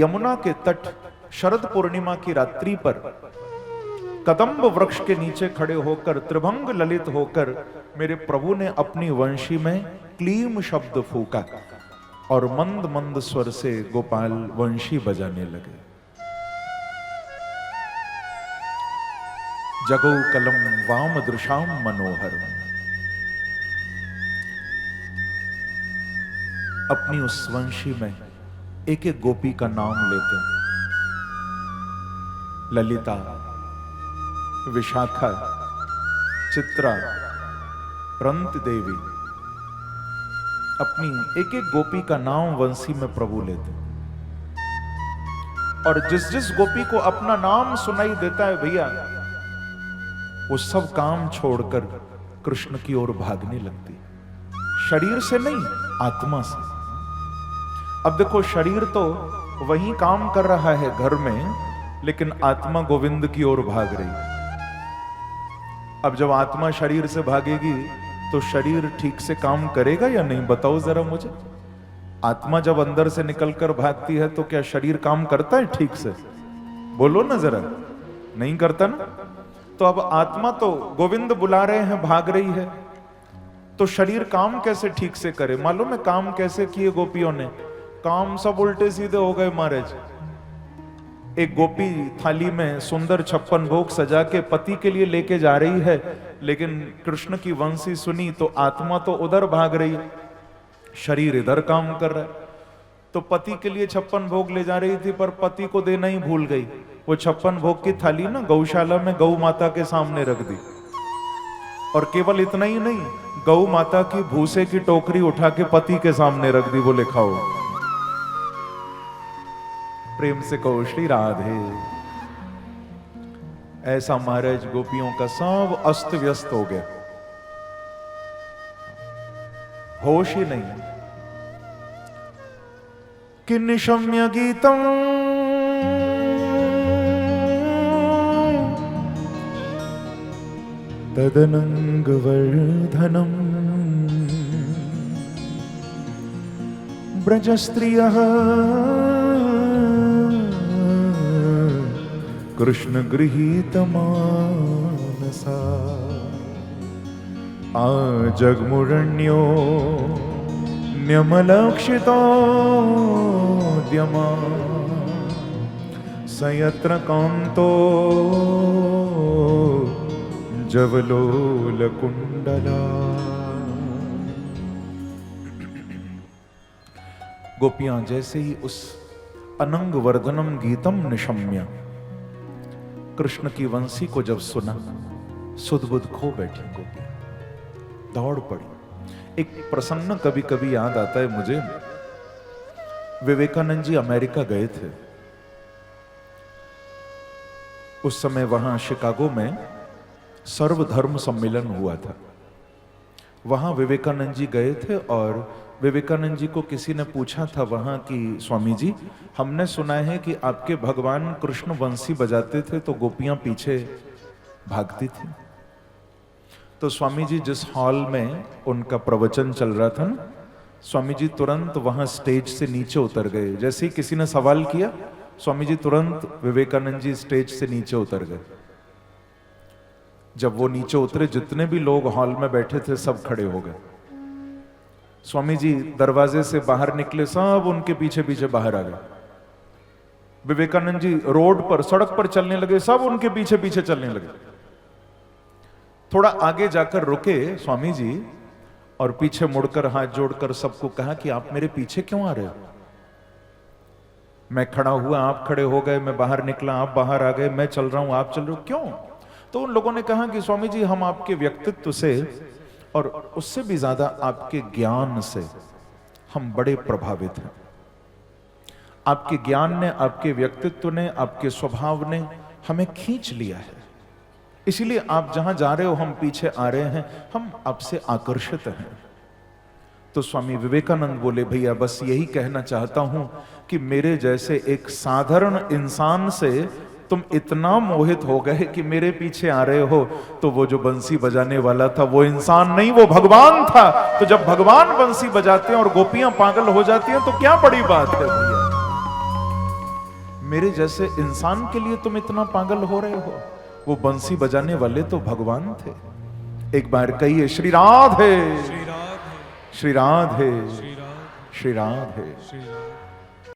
यमुना के तट शरद पूर्णिमा की रात्रि पर कदम्ब वृक्ष के नीचे खड़े होकर त्रिभंग ललित होकर मेरे प्रभु ने अपनी वंशी में क्लीम शब्द फूका और मंद मंद स्वर से गोपाल वंशी बजाने लगे। जगो कलम वाम दृशाम मनोहर। अपनी उस वंशी में एक एक गोपी का नाम लेते हैं। ललिता, विशाखा, चित्रा, रंत देवी, अपनी एक एक गोपी का नाम वंशी में प्रभु लेते। और जिस जिस गोपी को अपना नाम सुनाई देता है भैया, वो सब काम छोड़कर कृष्ण की ओर भागने लगती। शरीर से नहीं, आत्मा से। अब देखो, शरीर तो वही काम कर रहा है घर में, लेकिन आत्मा गोविंद की ओर भाग रही। अब जब आत्मा शरीर से भागेगी तो शरीर ठीक से काम करेगा या नहीं, बताओ जरा मुझे। आत्मा जब अंदर से निकलकर भागती है तो क्या शरीर काम करता है ठीक से? बोलो ना जरा, नहीं करता ना। तो अब आत्मा तो गोविंद बुला रहे हैं, भाग रही है, तो शरीर काम कैसे ठीक से करे? मालूम है काम कैसे किए गोपियों ने? काम सब उल्टे सीधे हो गए महाराज। एक गोपी थाली में सुंदर 56 भोग सजा के पति के लिए लेके जा रही है, लेकिन कृष्ण की वंशी सुनी तो आत्मा तो उधर भाग रही, शरीर इधर काम कर रहा है। तो पति के लिए 56 भोग ले जा रही थी, पर पति को देना ही भूल गई। वो 56 भोग की थाली ना गौशाला में गौ माता के सामने रख दी। और केवल इतना ही नहीं, गौ माता की भूसे की टोकरी उठा के पति के सामने रख दी, बोले खाओ। प्रेम से कहो श्री राधे। ऐसा महाराज गोपियों का सब अस्त व्यस्त हो गया, होश ही नहीं। कि निशम्य गीतम तदनंग वर्धनम ब्रज स्त्रियः कृष्ण गृहीत मानसा आजग्मुरण्यो न्यमलक्षितोद्यमा सयत्र कांतो जवलोल कुंडला। गोपियां जैसे ही उस अनंग वर्धनम गीतम निशम्य, कृष्ण की वंशी को जब सुना, सुध-बुध खो बैठी गोपियां, दौड़ पड़ी। एक प्रसंग कभी कभी याद आता है मुझे। विवेकानंद जी अमेरिका गए थे। उस समय वहां शिकागो में सर्वधर्म सम्मेलन हुआ था। वहां विवेकानंद जी गए थे और विवेकानंद जी को किसी ने पूछा था वहां कि स्वामी जी, हमने सुना है कि आपके भगवान कृष्ण वंशी बजाते थे तो गोपियां पीछे भागती थी। तो स्वामी जी जिस हॉल में उनका प्रवचन चल रहा था ना, स्वामी जी तुरंत वहां स्टेज से नीचे उतर गए। जैसे ही किसी ने सवाल किया, स्वामी जी तुरंत विवेकानंद जी स्टेज से नीचे उतर गए। जब वो नीचे उतरे, जितने भी लोग हॉल में बैठे थे सब खड़े हो गए। स्वामी जी दरवाजे से बाहर निकले, सब उनके पीछे पीछे बाहर आ गए। विवेकानंद जी रोड पर, सड़क पर चलने लगे, सब उनके पीछे पीछे चलने लगे। थोड़ा आगे जाकर रुके स्वामी जी और पीछे मुड़कर हाथ जोड़कर सबको कहा कि आप मेरे पीछे क्यों आ रहे हो? मैं खड़ा हुआ, आप खड़े हो गए, मैं बाहर निकला, आप बाहर आ गए, मैं चल रहा हूं, आप चल रहे हो, क्यों? तो उन लोगों ने कहा कि स्वामी जी, हम आपके व्यक्तित्व से और उससे भी ज्यादा आपके ज्ञान से हम बड़े प्रभावित हैं। आपके ज्ञान ने, आपके व्यक्तित्व ने, आपके स्वभाव ने हमें खींच लिया है। इसीलिए आप जहां जा रहे हो हम पीछे आ रहे हैं, हम आपसे आकर्षित हैं। तो स्वामी विवेकानंद बोले, भैया बस यही कहना चाहता हूं कि मेरे जैसे एक साधारण इंसान से तुम इतना मोहित हो गए कि मेरे पीछे आ रहे हो। तो वो जो बंसी बजाने वाला था वो इंसान नहीं, वो भगवान था। तो जब भगवान बंसी बजाते हैं और गोपियां पागल हो जाती हैं तो क्या बड़ी बात है भैया। मेरे जैसे इंसान के लिए तुम इतना पागल हो रहे हो? वो बंसी बजाने वाले तो भगवान थे। एक बार कहिए श्री राधे, श्री राधे, श्री राधे, श्री राधे।